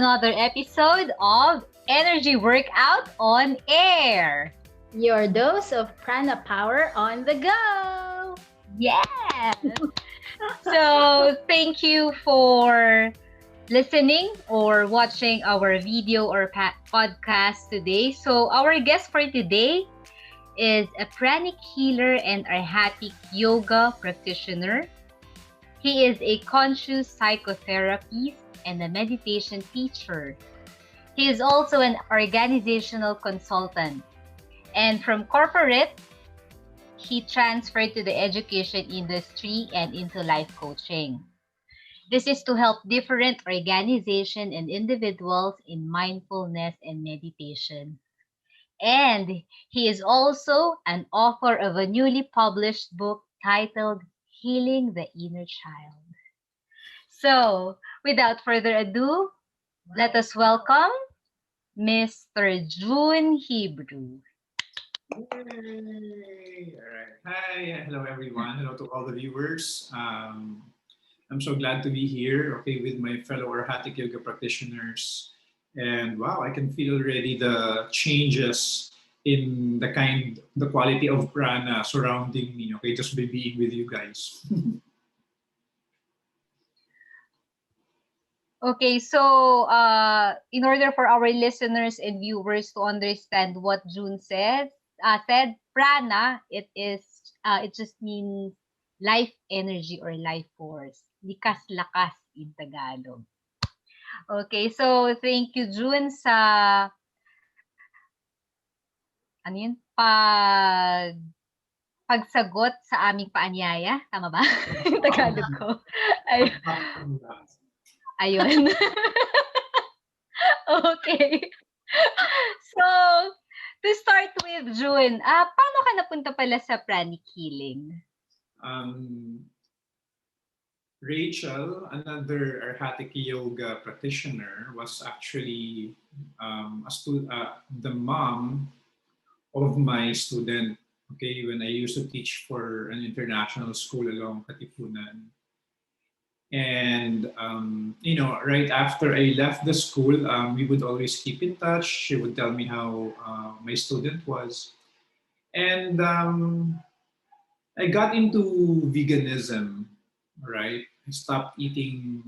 another episode of Energy Workout on Air. Your dose of prana power on the go. Yes! So, thank you for listening or watching our video or podcast today. So, our guest for today is a Pranic Healer and Arhatic Yoga Practitioner. He is a conscious psychotherapist and a meditation teacher. He is also an organizational consultant. And from corporate, he transferred to the education industry and into life coaching. This is to help different organizations and individuals in mindfulness and meditation. And he is also an author of a newly published book titled Healing the Inner Child. So, without further ado, let us welcome Mr. June Hebrew. Yay! All right. Hi. Hello, everyone. Hello to all the viewers. I'm so glad to be here, okay, with my fellow Arhatic Yoga practitioners. And wow, I can feel already the changes in the quality of prana surrounding me, okay, just by being with you guys. Okay, so in order for our listeners and viewers to understand what June said prana, it just means life energy or life force. Likas Lakas in Tagalog. Okay, so thank you June sa pagsagot sa aming paanyaya. Tama ba? Yung Tagalog ko. Ayun. Okay. So, to start with, June, paano ka napunta pala sa Pranic Healing? Rachel, another Arhatic Yoga practitioner, was actually the mom of my student, okay, when I used to teach for an international school along Katipunan. And, right after I left the school, we would always keep in touch. She would tell me how my student was. And I got into veganism, right? I stopped eating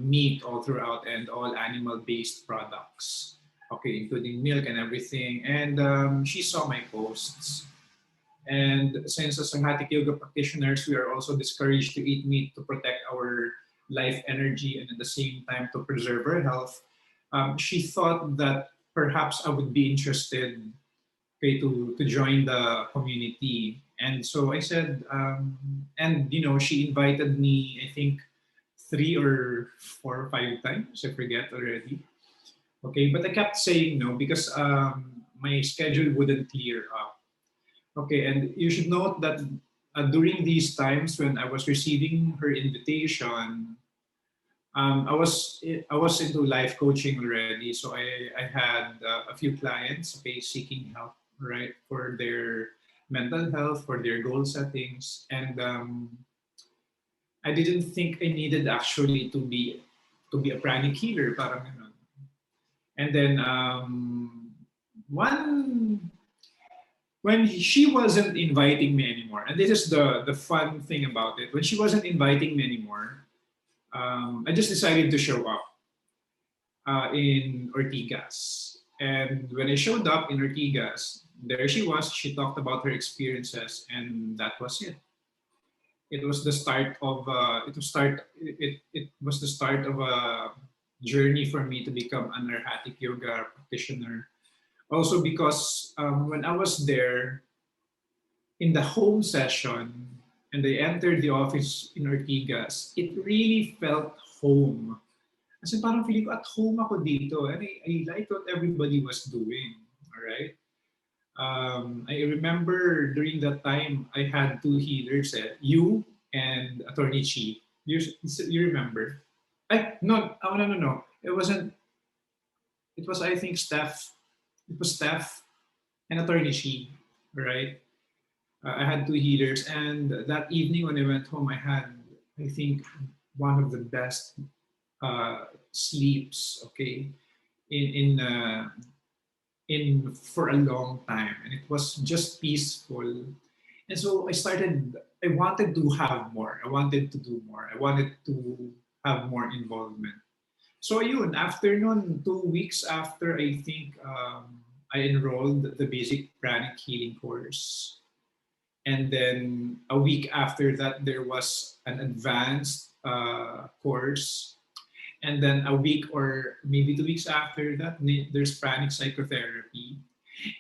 meat all throughout and all animal-based products, okay, including milk and everything. And she saw my posts. And since as Arhatic Yoga practitioners, we are also discouraged to eat meat to protect our life energy and at the same time to preserve our health. She thought that perhaps I would be interested, okay, to join the community. And so I said, she invited me, I think, 3 or 4 or 5 times, I forget already. Okay, but I kept saying no because my schedule wouldn't clear up. Okay, and you should note that during these times when I was receiving her invitation, I was into life coaching already, so I had a few clients, okay, seeking help, right, for their mental health, for their goal settings, and I didn't think I needed actually to be a pranic healer, parang ganun. And then one when she wasn't inviting me anymore, and this is the fun thing about it, when she wasn't inviting me anymore, I just decided to show up in Ortigas. And when I showed up in Ortigas, there she was. She talked about her experiences, and that was it. It was the start of it was the start of a journey for me to become an Arhatic Yoga practitioner. Also because when I was there in the home session and I entered the office in Ortigas, it really felt home. Kasi parang feeling ko at home ako dito and I liked what everybody was doing. All right. I remember during that time I had 2 healers, you and Attorney Chi. You remember? No. It wasn't. It was I think Steph. It was Steph and Attorney Chi, right? I had 2 healers, and that evening when I went home, I had I think one of the best sleeps, okay, in for a long time, and it was just peaceful. And so I wanted to have more. I wanted to do more. I wanted to have more involvement. So yun, after nun, 2 weeks after, I think I enrolled the basic pranic healing course. And then a week after that, there was an advanced course. And then a week or maybe 2 weeks after that, there's pranic psychotherapy.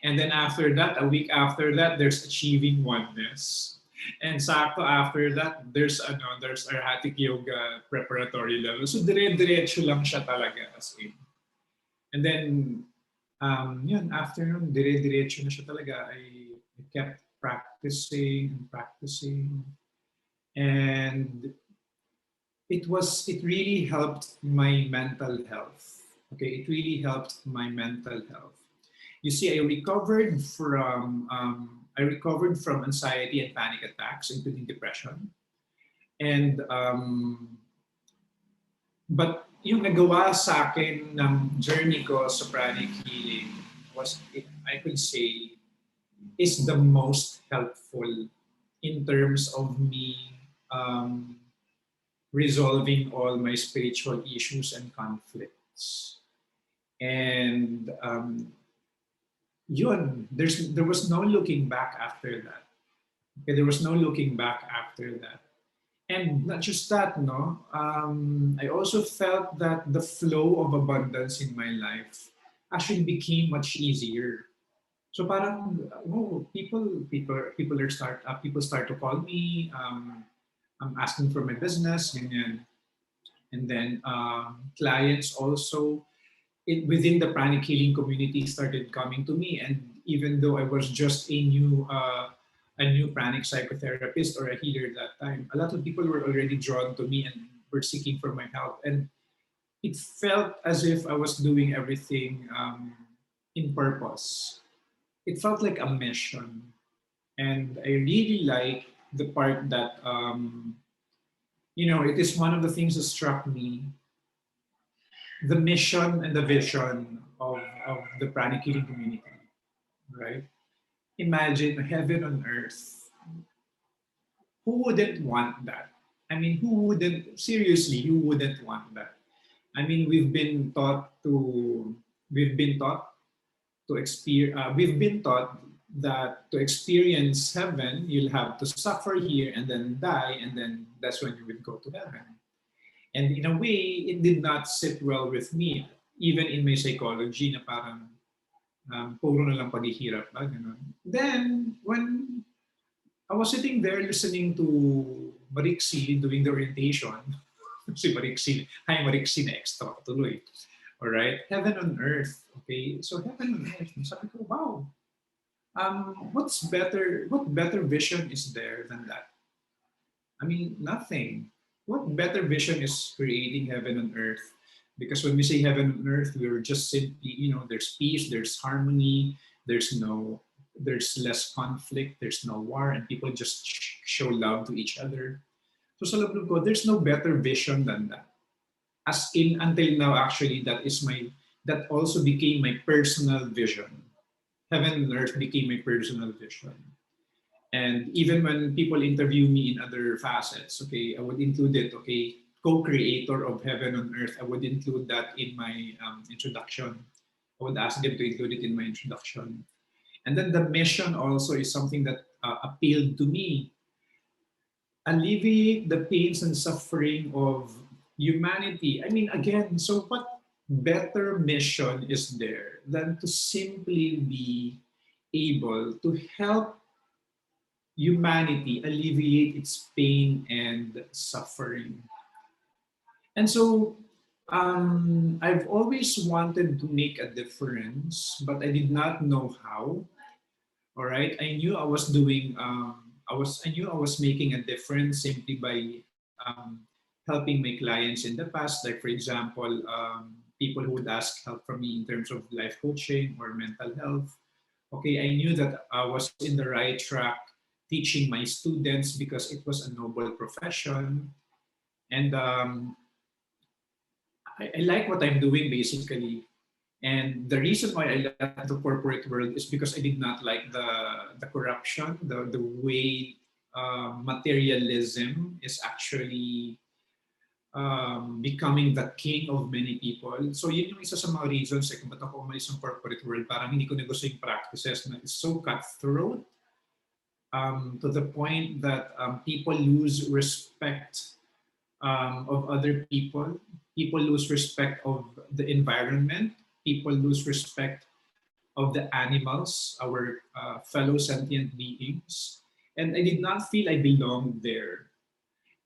And then after that, a week after that, there's achieving oneness. And sakto after that, there's Arhatic Yoga preparatory level. So dire-diretso lang siya talaga as in. And then yun, after nun, dire-diretso na siya talaga. I kept practicing and practicing. And it really helped my mental health. Okay, it really helped my mental health. You see, I recovered from anxiety and panic attacks, including depression. And but yung nagawa sa akin ng journey ko sa pranic healing was, I could say, is the most helpful in terms of me resolving all my spiritual issues and conflicts. And there was no looking back after that. Okay, there was no looking back after that. And not just that, no. I also felt that the flow of abundance in my life actually became much easier. So parang, oh, people start to call me, I'm asking for my business, ganyan. And then clients also within the pranic healing community started coming to me. And even though I was just a new pranic psychotherapist or a healer that time, a lot of people were already drawn to me and were seeking for my help. And it felt as if I was doing everything in purpose. It felt like a mission. And I really like the part that, it is one of the things that struck me, the mission and the vision of the pranic healing community, right? Imagine heaven on earth. Who wouldn't want that? I mean, seriously, who wouldn't want that? I mean, we've been taught to experience, we've been taught that to experience heaven, you'll have to suffer here and then die, and then that's when you will go to heaven. And in a way, it did not sit well with me, even in my psychology, na parang puro na lang paghihirap ba, ganun. Then, when I was sitting there listening to Marixie doing the orientation, si Marixie, hi Marixie na extra tuloy. All right, heaven on earth. Okay, so heaven on earth. Sabi ko, wow. What better vision is there than that? I mean, nothing. What better vision is creating heaven on earth? Because when we say heaven on earth, we're just simply, there's peace, there's harmony, there's less conflict, there's no war, and people just show love to each other. So sa loob ko, there's no better vision than that. As in, until now, actually, that also became my personal vision. Heaven and earth became my personal vision. And even when people interview me in other facets, okay, I would include it, okay, co-creator of heaven on earth, I would include that in my introduction. I would ask them to include it in my introduction. And then the mission also is something that appealed to me. Alleviate the pains and suffering of humanity. I mean, again, so what better mission is there than to simply be able to help humanity alleviate its pain and suffering? And so I've always wanted to make a difference, but I did not know how. All right, I knew I was doing. I knew I was making a difference simply by helping my clients in the past. Like for example, people who would ask help from me in terms of life coaching or mental health. Okay, I knew that I was in the right track teaching my students because it was a noble profession. And I like what I'm doing basically. And the reason why I left the corporate world is because I did not like the corruption, the way materialism is actually becoming the king of many people. So yun yung isa sa mga reasons kung ba't ako umalis ng corporate world. Parang hindi ko na gusto yung practices na it's so cutthroat to the point that people lose respect of other people. People lose respect of the environment. People lose respect of the animals, our fellow sentient beings. And I did not feel I belonged there.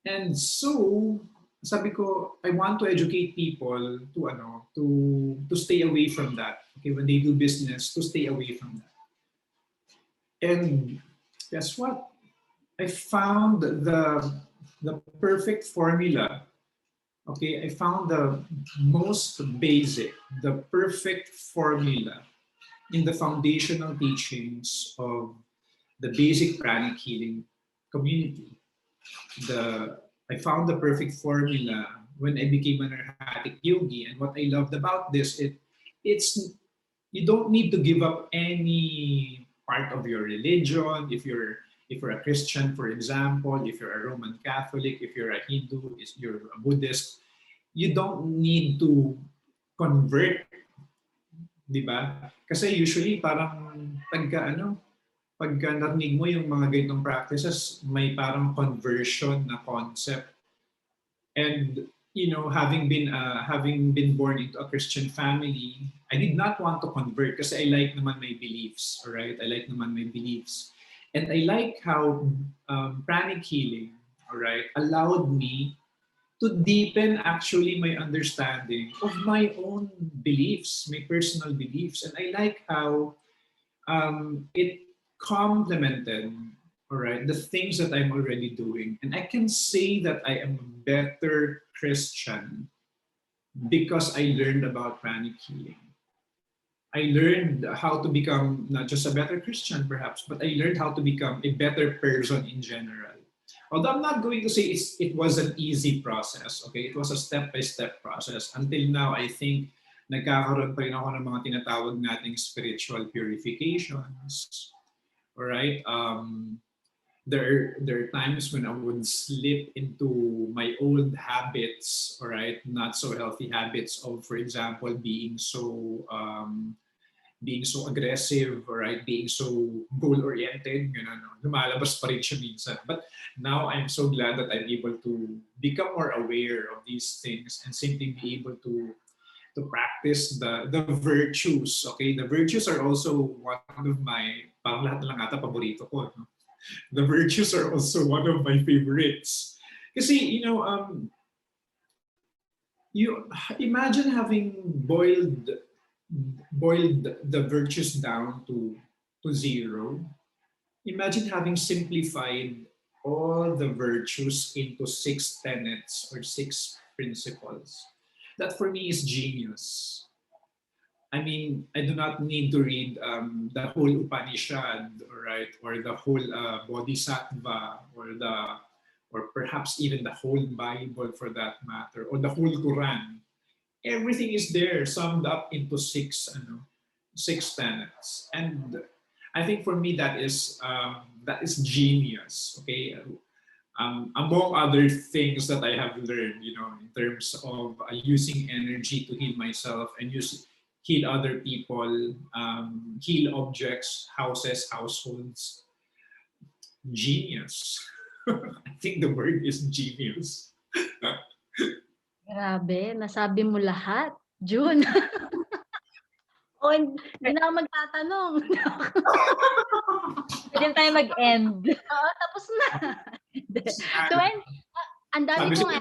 And so, sabi ko, I want to educate people to stay away from that. Okay, when they do business, to stay away from that. And guess what? I found the perfect formula. Okay, I found the most basic, the perfect formula in the foundational teachings of the basic pranic healing community. I found the perfect formula when I became an Arhatic yogi, and what I loved about this, it's you don't need to give up any part of your religion. If you're a Christian, for example, if you're a Roman Catholic, if you're a Hindu, if you're a Buddhist, you don't need to convert, di ba? Kasi usually parang pagka narinig mo yung mga ganitong practices, may parang conversion na concept. And having been born into a Christian family, I did not want to convert kasi I like naman my beliefs, all right? I like naman my beliefs. And I like how pranic healing, all right, allowed me to deepen actually my understanding of my own beliefs, my personal beliefs. And I like how it complemented, all right, the things that I'm already doing. And I can say that I am a better Christian because I learned about pranic healing. I learned how to become not just a better Christian, perhaps, but I learned how to become a better person in general. Although I'm not going to say it was an easy process, okay? It was a step-by-step process. Until now, I think nagkakaroon pa rin ako ng mga tinatawag nating spiritual purifications. All right? There are times when I would slip into my old habits, all right? Not so healthy habits of, for example, being so aggressive, all right, being so goal-oriented, lumalabas pa rin siya minsan. But now I'm so glad that I'm able to become more aware of these things and simply be able to practice the virtues, okay? The virtues are also one of my, parang lahat na lang ata paborito ko, no? The virtues are also one of my favorites. Kasi, you imagine having boiled the virtues down to zero. Imagine having simplified all the virtues into 6 tenets or 6 principles. That for me is genius. I mean, I do not need to read the whole Upanishad, right, or the whole Bodhisattva, or perhaps even the whole Bible for that matter, or the whole Quran. Everything is there, summed up into 6 tenets, and I think for me that is genius. Okay, among other things that I have learned, in terms of using energy to heal myself and heal other people, heal objects, houses, households. Genius. I think the word is genius. Grabe, nasabi mo lahat, June. O, hindi na ako magtatanong. Pwede tayo mag-end. Oo, tapos na. So, ang dami ko nga.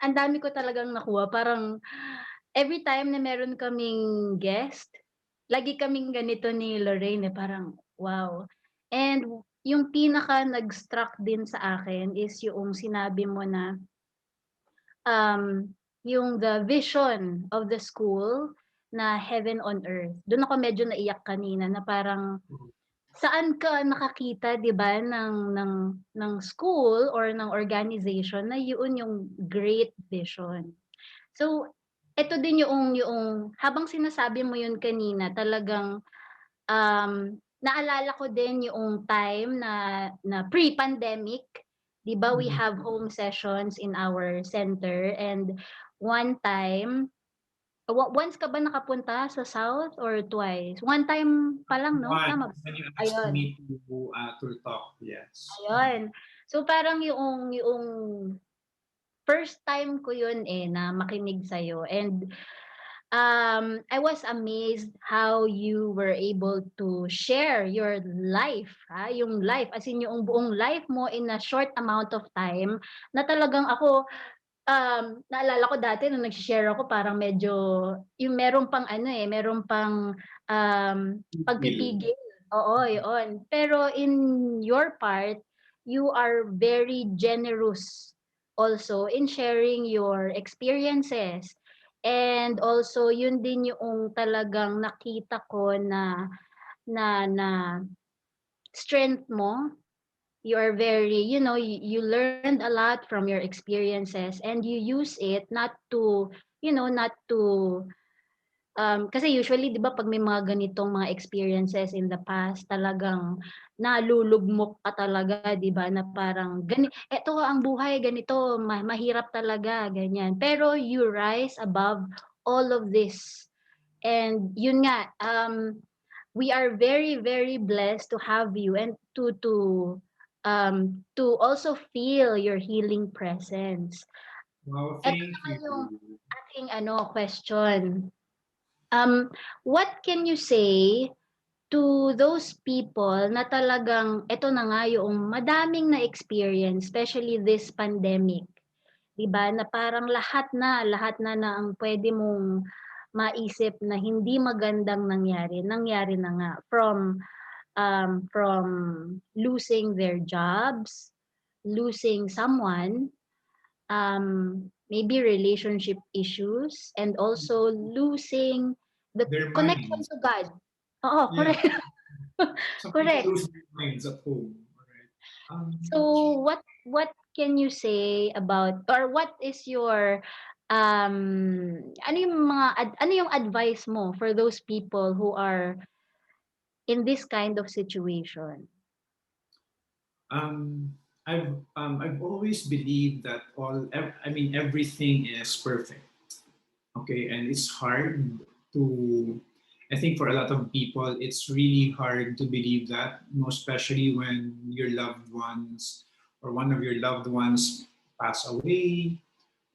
Ang dami ko talagang nakuha. Parang every time na meron kaming guest, lagi kaming ganito ni Lorraine, parang wow. And yung pinaka nag-struck din sa akin is yung sinabi mo na yung the vision of the school na heaven on earth. Doon ako medyo naiyak kanina na parang saan ka nakakita 'di ba ng school or ng organization na yun yung great vision. So, eto din yung habang sinasabi mo yun kanina talagang, naalala ko din yung time na pre-pandemic, 'di ba we Mhm. have home sessions in our center and one time once ka ba nakapunta sa South or twice? One time pa lang 'no, tama ba? Once, when you asked Ayun, me to talk, yes. ayun. So parang yung first time ko yun, eh, na makinig sa'yo and I was amazed how you were able to share your life, yung life, as in yung buong life mo in a short amount of time na talagang ako, naalala ko dati nung nagse-share ako parang medyo yung meron pang ano, eh, meron pang, Will. pagpipigil. Oo, yun. Pero in your part, you are very generous also in sharing your experiences. And also yun din yung talagang nakita ko na strength mo. You are very, you learned a lot from your experiences and you use it not to, not to, kasi usually 'di ba 'pag may mga ganitong mga experiences in the past talagang nalulugmok ka talaga 'di ba na parang eto ang buhay ganito mahirap talaga ganyan. Pero you rise above all of this. And yun nga, we are very very blessed to have you and to also feel your healing presence. Wow, Eto thank naman yung you. aking question. What can you say to those people na talagang eto na nga yung madaming na-experience, especially this pandemic, 'di ba? Na parang lahat na ang pwede mong maisip na hindi magandang nangyari, nangyari na nga from losing their jobs, losing someone, maybe relationship issues, and also losing the Their connection minds. to God. Oo, Yeah. correct. Some people Correct. lose their minds at home. Alright. So what can you say about or what is your ano yung mga ano yung advice mo for those people who are in this kind of situation? Um, I've always believed that I mean everything is perfect. Okay, and it's hard to. I think for a lot of people, it's really hard to believe that, most especially when your loved ones or one of your loved ones pass away,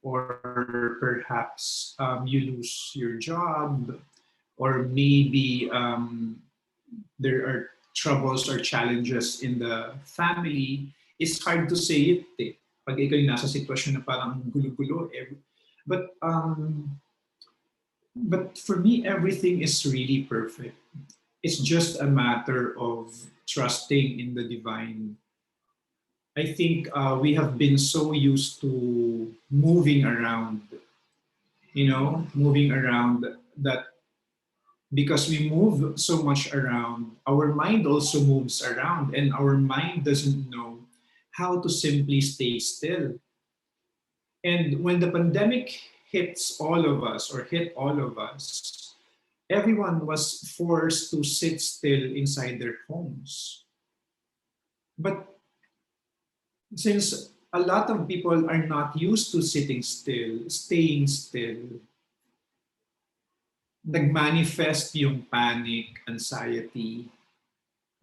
or perhaps you lose your job, or maybe there are troubles or challenges in the family. It's hard to say it eh. Pag ikaw yung nasa sitwasyon na parang gulo-gulo. But, um, but for me, everything is really perfect. It's just a matter of trusting in the divine. I think we have been so used to moving around, moving around that because we move so much around, our mind also moves around, and our mind doesn't know how to simply stay still. And when the pandemic hits all of us, or hit all of us, everyone was forced to sit still inside their homes. But since a lot of people are not used to sitting still, staying still, nagmanifest yung panic, anxiety,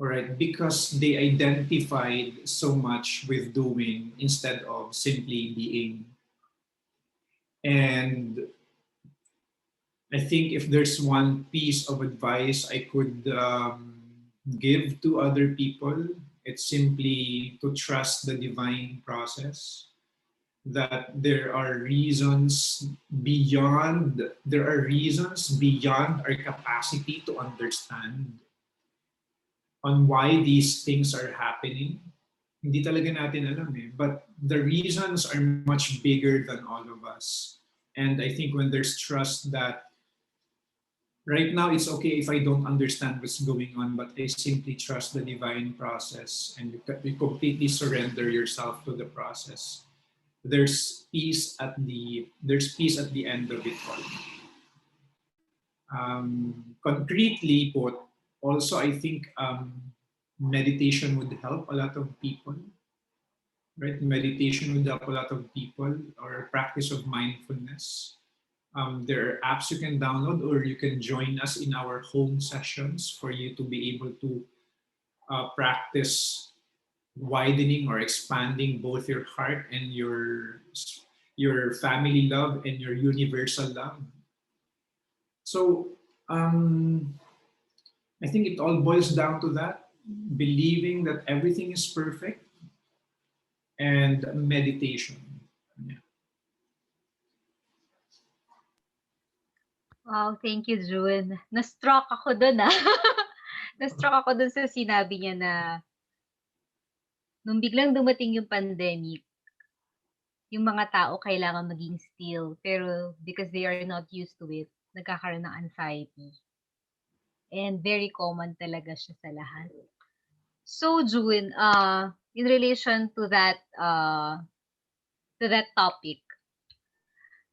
alright, because they identified so much with doing instead of simply being. And I think if there's one piece of advice I could give to other people, it's simply to trust the divine process. That there are reasons beyond our capacity to understand on why these things are happening. Hindi talaga natin alam eh. But the reasons are much bigger than all of us. And I think when there's trust that Right now, it's okay if I don't understand what's going on, but I simply trust the divine process and you completely surrender yourself to the process. There's peace at the end of it all. Concretely put, also I think meditation would help a lot of people, right? Meditation would help a lot of people, or practice of mindfulness. There are apps you can download, or you can join us in our home sessions for you to be able to practice widening or expanding both your heart and your family love and your universal love. So I think it all boils down to that, believing that everything is perfect, and meditation. Yeah. Wow, thank you, June. Na-struck ako dun, ah. Na-struck ako dun sa sinabi niya na nung biglang dumating yung pandemic, yung mga tao kailangan maging still. Pero because they are not used to it, nagkakaroon ng anxiety. And very common talaga siya sa lahat. So, June, in relation to that topic,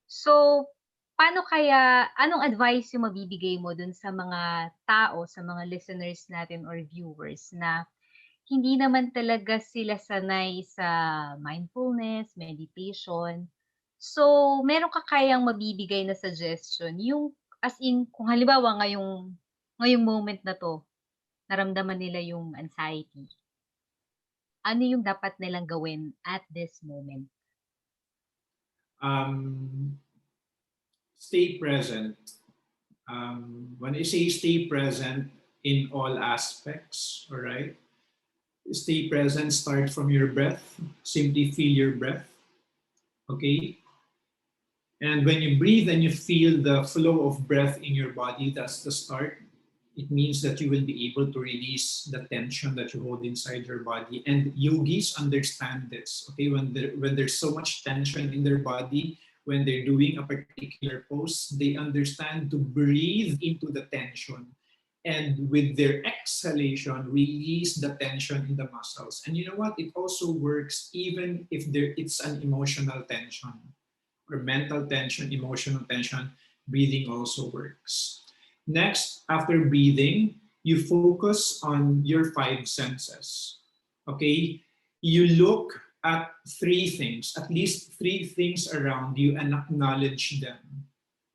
so, anong advice yung mabibigay mo dun sa mga tao, sa mga listeners natin or viewers na hindi naman talaga sila sanay sa mindfulness, meditation. So, meron ka kayang mabibigay na suggestion, yung as in kung halimbawa ngayong moment na 'to, naramdaman nila yung anxiety, ano yung dapat nilang gawin at this moment? Um, Stay present. When I say stay present in all aspects, all right? Stay present, start from your breath. Simply feel your breath, okay? And when you breathe and you feel the flow of breath in your body, that's the start. It means that you will be able to release the tension that you hold inside your body. And yogis understand this, okay? When there's so much tension in their body, when they're doing a particular pose, they understand to breathe into the tension. And with their exhalation, release the tension in the muscles. And you know what? It also works even if it's an emotional tension or mental tension, emotional tension, breathing also works. Next, after breathing, you focus on your five senses. Okay? You look at three things, at least three things around you, and acknowledge them.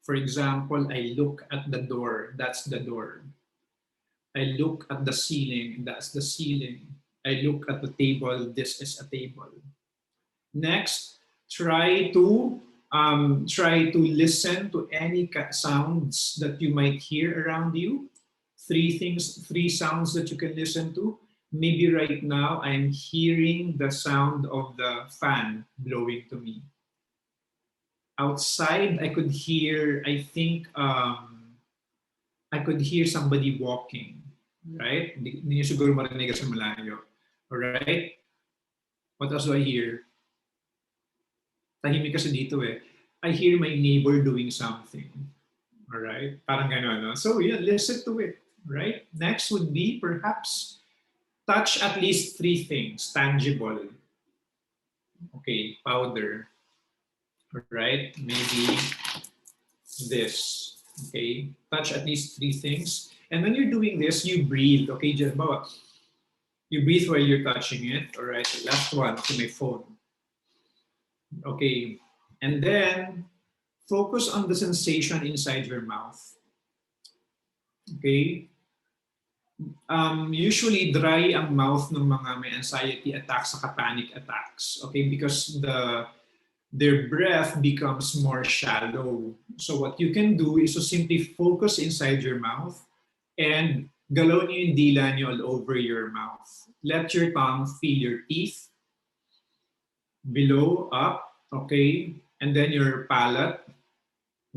For example, I look at the door, that's the door. I look at the ceiling, that's the ceiling. I look at the table, this is a table. Next, try to listen to any sounds that you might hear around you. Three sounds that you can listen to. Maybe right now I'm hearing the sound of the fan blowing to me. Outside, I could hear, I think, I could hear somebody walking, right? Hindi niyo siguro marinig sa malayo. Alright? What else do I hear? Tahimik kasi dito eh. I hear my neighbor doing something. Alright? Parang gano'n, no? So yeah, listen to it. Right? Next would be perhaps touch at least three things, tangible. Okay, powder. Alright? Maybe this. Okay? Touch at least three things. And when you're doing this, you breathe. Okay, just you breathe while you're touching it. Alright, last one. Okay, my phone. Okay, and then focus on the sensation inside your mouth. Okay? Usually dry ang mouth ng mga may anxiety attacks saka panic attacks. Okay? Because their breath becomes more shallow. So what you can do is to simply focus inside your mouth and galaw niyo yung dila niyo all over your mouth. Let your tongue feel your teeth. Below, up, okay, and then your palate,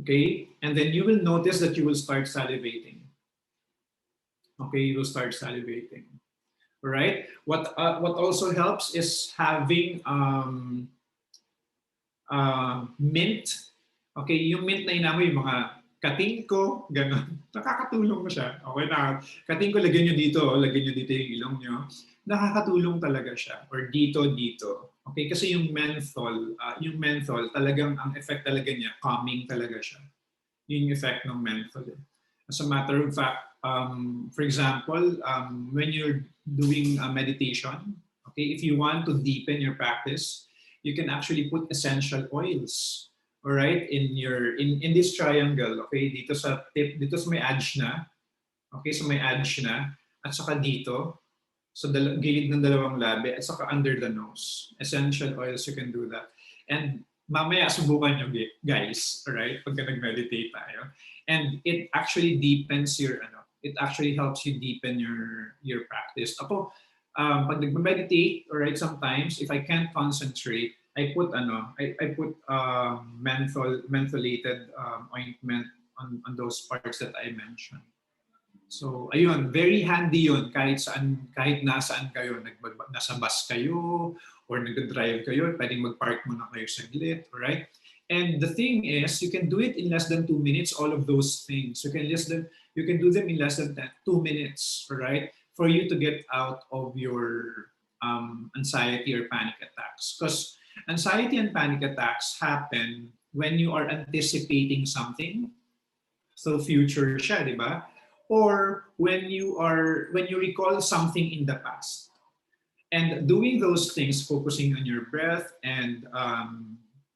okay, and then you will notice that you will start salivating. Okay, you will start salivating. All right. What also helps is having mint. Okay, yung mint na inamoy, yung mga Kating ko, gano'n. Nakakatulong siya. Okay na. Kating ko, lagyan nyo dito. Lagyan nyo dito yung ilong nyo. Nakakatulong talaga siya. Or dito, dito. Okay, kasi yung menthol, talagang ang effect talaga niya, calming talaga siya. Yun yung effect ng menthol. As a matter of fact, for example, when you're doing a meditation, okay, if you want to deepen your practice, you can actually put essential oils. All right, in this triangle, okay, dito sa tip, dito sa may edge na, okay, sa may edge na, at saka dito sa gilid ng dalawang labi, at saka under the nose. Essential oils, you can do that. And mamaya subukan nyo, guys, all right, pagka nag-meditate tayo. And it actually deepens it actually helps you deepen your practice. Ako, pag nag-meditate, all right, sometimes if I can't concentrate, I put mentholated ointment on those parts that I mentioned. So ayun, very handy yun kahit nasaan kayo, nasa bus kayo or nag-drive kayo, pwedeng mag-park muna kayo saglit, alright? And the thing is, you can do it in less than 2 minutes, all of those things. You can do them in less than 2 minutes, alright? For you to get out of your anxiety or panic attacks. Because anxiety and panic attacks happen when you are anticipating something. So future siya, di ba? Or when you recall something in the past. And doing those things, focusing on your breath and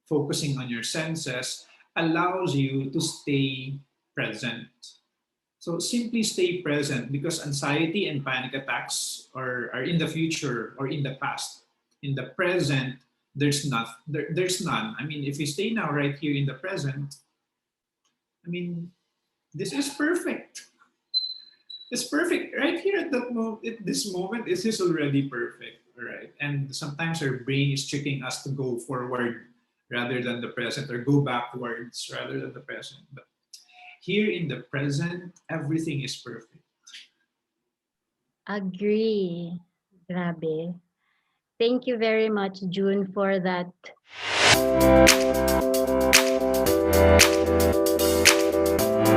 focusing on your senses, allows you to stay present. So simply stay present, because anxiety and panic attacks are in the future or in the past. In the present, there's none. I mean, if you stay now right here in the present, I mean, this is perfect. It's perfect right here at this moment. This is already perfect, right? And sometimes our brain is tricking us to go forward rather than the present, or go backwards rather than the present. But here in the present, everything is perfect. Agree. Grabe. Thank you very much, June, for that